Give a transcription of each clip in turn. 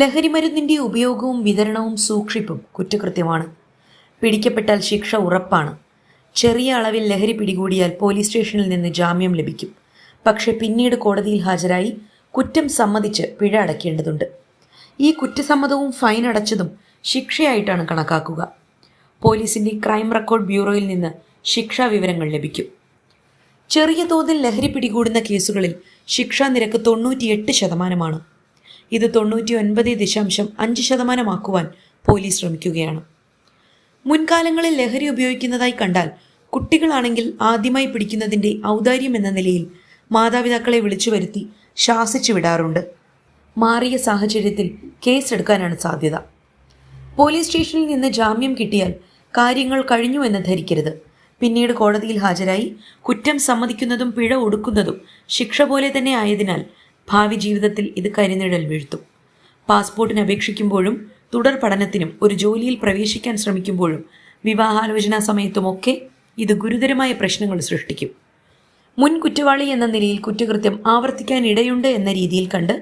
ലഹരിമരുന്നിന്റെ ഉപയോഗവും വിതരണവും സൂക്ഷിപ്പും കുറ്റകൃത്യമാണ്. പിടിക്കപ്പെട്ടാൽ ശിക്ഷ ഉറപ്പാണ്. ചെറിയ അളവിൽ ലഹരി പിടികൂടിയാൽ പോലീസ് സ്റ്റേഷനിൽ നിന്ന് ജാമ്യം ലഭിക്കും. പക്ഷെ പിന്നീട് കോടതിയിൽ ഹാജരായി കുറ്റം സമ്മതിച്ച് പിഴ അടയ്ക്കേണ്ടതുണ്ട്. ഈ കുറ്റസമ്മതവും ഫൈൻ അടച്ചതും ശിക്ഷയായിട്ടാണ് കണക്കാക്കുക. പോലീസിന്റെ ക്രൈം റെക്കോർഡ് ബ്യൂറോയിൽ നിന്ന് ശിക്ഷാ വിവരങ്ങൾ ലഭിക്കും. ചെറിയ തോതിൽ ലഹരി പിടികൂടുന്ന കേസുകളിൽ ശിക്ഷാ നിരക്ക് 98%. ഇത് 99.5% പോലീസ് ശ്രമിക്കുകയാണ്. മുൻകാലങ്ങളിൽ ലഹരി ഉപയോഗിക്കുന്നതായി കണ്ടാൽ കുട്ടികളാണെങ്കിൽ ആദ്യമായി പിടിക്കുന്നതിൻ്റെ ഔദാര്യം എന്ന നിലയിൽ മാതാപിതാക്കളെ വിളിച്ചു വരുത്തി ശാസിച്ചു വിടാറുണ്ട്. മാറിയ സാഹചര്യത്തിൽ കേസെടുക്കാനാണ് സാധ്യത. പോലീസ് സ്റ്റേഷനിൽ നിന്ന് ജാമ്യം കിട്ടിയാൽ കാര്യങ്ങൾ കഴിഞ്ഞു എന്ന് ധരിക്കരുത്. പിന്നീട് കോടതിയിൽ ഹാജരായി കുറ്റം സമ്മതിക്കുന്നതും പിഴ ഒടുക്കുന്നതും ശിക്ഷ പോലെ തന്നെ ആയതിനാൽ ഭാവി ജീവിതത്തിൽ ഇത് കരിനിഴൽ വീഴ്ത്തും. പാസ്പോർട്ടിന് അപേക്ഷിക്കുമ്പോഴും തുടർ പഠനത്തിനും ഒരു ജോലിയിൽ പ്രവേശിക്കാൻ ശ്രമിക്കുമ്പോഴും വിവാഹാലോചനാ സമയത്തുമൊക്കെ ഇത് ഗുരുതരമായ പ്രശ്നങ്ങൾ സൃഷ്ടിക്കും. മുൻ കുറ്റവാളി എന്ന നിലയിൽ കുറ്റകൃത്യം ആവർത്തിക്കാൻ ഇടയുണ്ട് എന്ന രീതിയിൽ കണ്ട്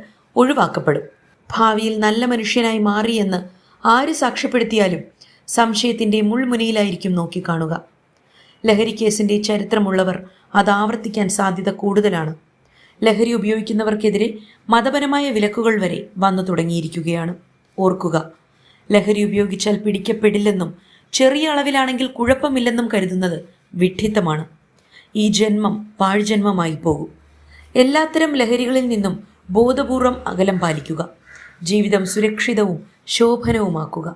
ഒഴിവാക്കപ്പെടും. ഭാവിയിൽ നല്ല മനുഷ്യനായി മാറിയെന്ന് ആര് സാക്ഷ്യപ്പെടുത്തിയാലും സംശയത്തിൻ്റെ മുൾമുനയിലായിരിക്കും നോക്കിക്കാണുക. ലഹരി കേസിൻ്റെ ചരിത്രമുള്ളവർ അത് ആവർത്തിക്കാൻ സാധ്യത കൂടുതലാണ്. ലഹരി ഉപയോഗിക്കുന്നവർക്കെതിരെ മതപരമായ വിലക്കുകൾ വരെ വന്നു തുടങ്ങിയിരിക്കുകയാണ്. ഓർക്കുക, ലഹരി ഉപയോഗിച്ചാൽ പിടിക്കപ്പെടില്ലെന്നും ചെറിയ അളവിലാണെങ്കിൽ കുഴപ്പമില്ലെന്നും കരുതുന്നത് വിഡ്ഢിത്തമാണ്. ഈ ജന്മം പാഴ്ജന്മമായി പോകും. എല്ലാത്തരം ലഹരികളിൽ നിന്നും ബോധപൂർവം അകലം പാലിക്കുക. ജീവിതം സുരക്ഷിതവും ശോഭനവുമാക്കുക.